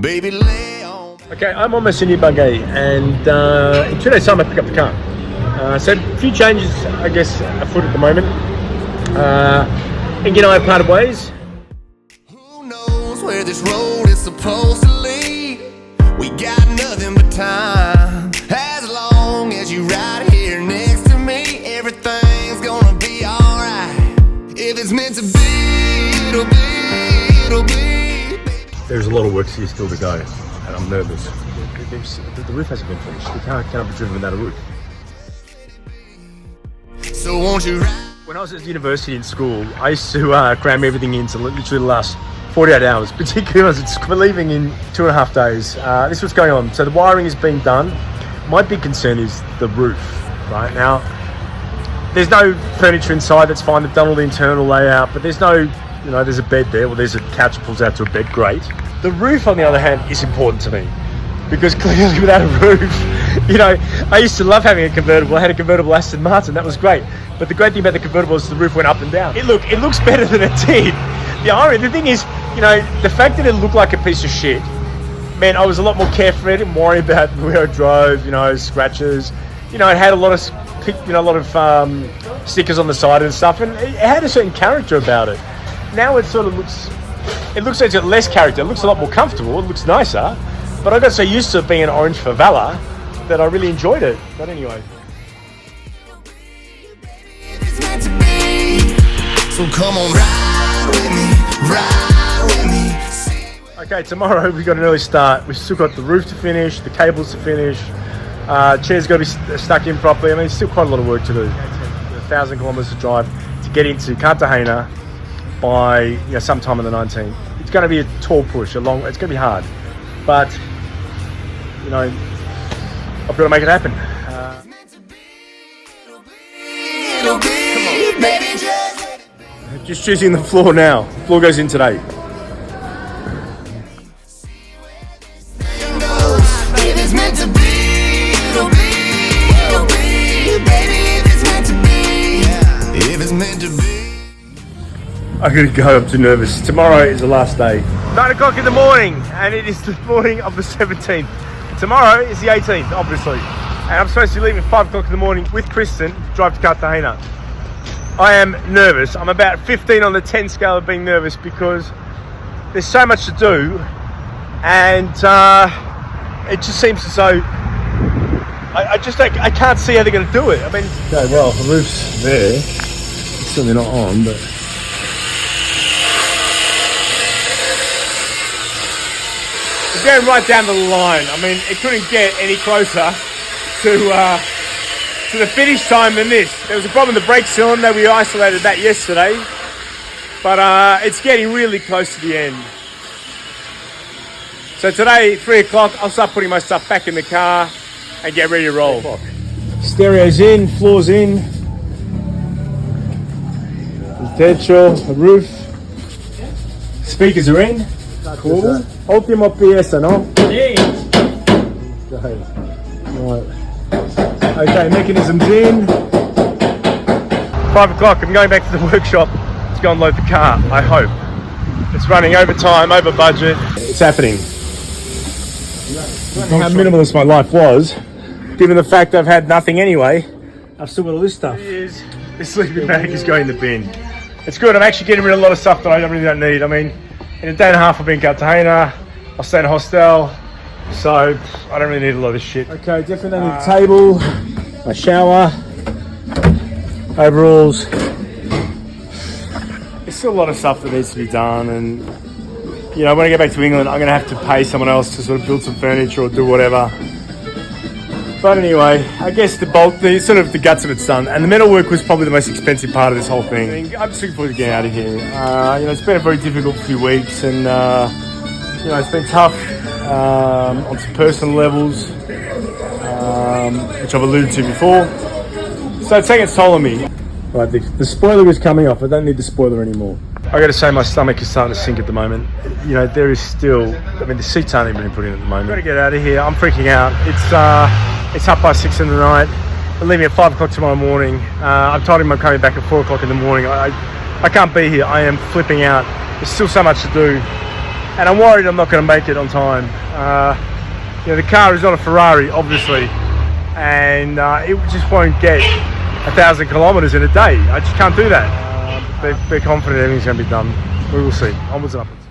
Baby, lay on. Okay, I'm almost in Ibagué, and in 2 days' time I pick up the car. So a few changes, I guess, afoot at the moment. Ingy and I have parted ways. Who knows where this road is supposed to lead? We got nothing but time. As long as you right here next to me, everything's gonna be alright. If it's meant to be, it'll be, it'll be. There's a lot of work here still to go, and I'm nervous. The roof hasn't been finished. The car cannot be driven without a roof. So won't you ride? When I was at university in school, I used to cram everything into literally the last 48 hours, particularly when I was leaving in 2.5 days. This is what's going on. So the wiring is being done. My big concern is the roof. Right now, there's no furniture inside. That's fine. They've done all the internal layout, but there's no, you know, there's a bed there. Well, there's a couch that pulls out to a bed. Great. The roof, on the other hand, is important to me because clearly without a roof, you know, I used to love having a convertible. I had a convertible Aston Martin. That was great. But the great thing about the convertible is the roof went up and down. It looks better than it did. The thing is, you know, the fact that it looked like a piece of shit meant I was a lot more carefree. I didn't worry about where I drove, you know, scratches. You know, it had a lot of stickers on the side and stuff, and it had a certain character about it. Now it sort of looks like it's got less character. It looks a lot more comfortable. It looks nicer. But I got so used to it being an orange favela that I really enjoyed it. But anyway. So come on, ride with me. Okay, tomorrow we've got an early start. We've still got the roof to finish, the cables to finish. Chair's got to be stuck in properly. I mean, it's still quite a lot of work to do. 1,000 kilometers to drive to get into Cartagena by sometime on the 19th. It's going to be a tall push, it's going to be hard. But, you know, I've got to make it happen. Just choosing the floor now. Floor goes in today. I gotta go, I'm too nervous. Tomorrow is the last day. 9 o'clock in the morning, and it is the morning of the 17th. Tomorrow is the 18th, obviously. And I'm supposed to be leaving at 5 o'clock in the morning with Kristen to drive to Cartagena. I am nervous. I'm about 15 on the 10 scale of being nervous because there's so much to do, and it just seems as though I can't see how they're going to do it. I mean, okay, well, the roof's there. It's certainly not on, but we're going right down the line. I mean, it couldn't get any closer to the finish time than this. There was a problem with the brake cylinder. We isolated that yesterday, but it's getting really close to the end. So today, 3 o'clock, I'll start putting my stuff back in the car and get ready to roll. Stereo's in, floor's in, the techo, the roof, speakers are in. Cool. Ultimo pieza, no? Sí. Okay, mechanism's in. 5 o'clock, I'm going back to the workshop to go and load the car, I hope. It's running over time, over budget. It's happening. How minimalist my life was, given the fact I've had nothing anyway. I've still got all this stuff. This sleeping bag is going in the bin. It's good, I'm actually getting rid of a lot of stuff that I really don't need. I mean, in a day and a half I'll be in Cartagena, I'll stay in a hostel, so I don't really need a lot of shit. Okay, definitely need a table, my shower, overalls. There's still a lot of stuff that needs to be done, and you know, when I get back to England, I'm going to have to pay someone else to sort of build some furniture or do whatever. But anyway, I guess the guts of it's done, and the metalwork was probably the most expensive part of this whole thing. I'm just looking forward to getting out of here. You know, it's been a very difficult few weeks, and you know, it's been tough on some personal levels, which I've alluded to before. So it's taking its toll on me. Right, the spoiler is coming off. I don't need the spoiler anymore. I got to say, my stomach is starting to sink at the moment. You know, there is still, I mean, the seats aren't even been put in at the moment. I've got to get out of here. I'm freaking out. It's 6:30 in the night. I'm leaving at 5 o'clock tomorrow morning. I've told him I'm coming back at 4 o'clock in the morning. I can't be here. I am flipping out. There's still so much to do. and I'm worried I'm not going to make it on time. The car is not a Ferrari, obviously, and it just won't get 1,000 kilometres in a day. I just can't do that. They're confident everything's going to be done. We will see. Onwards and upwards.